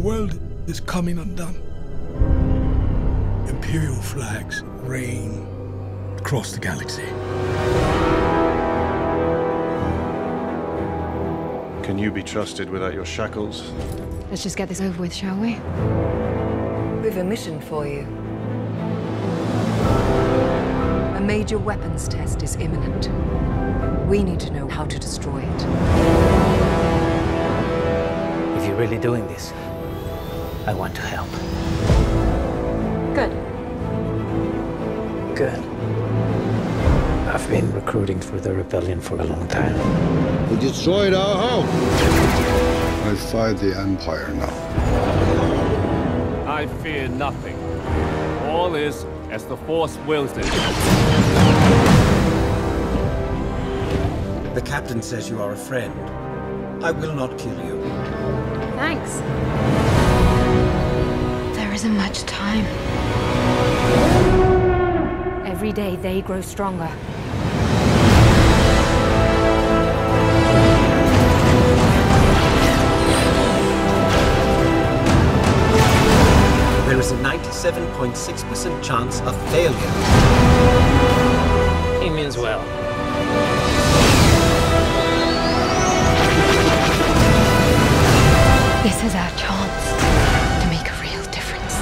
world is coming undone. Imperial flags reign across the galaxy. Can you be trusted without your shackles? Let's just get this over with, shall we? We've a mission for you. A major weapons test is imminent. We need to know how to destroy it. If you're really doing this, I want to help. Good. Good. I've been recruiting for the rebellion for a long time. We destroyed our home. I fight the Empire now. I fear nothing. All is as the Force wills it. The captain says you are a friend. I will not kill you. Thanks. There isn't much time. Every day they grow stronger. There is a 97.6% chance of failure. He means well. This is our chance to make a real difference.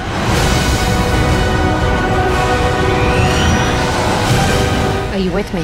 Are you with me?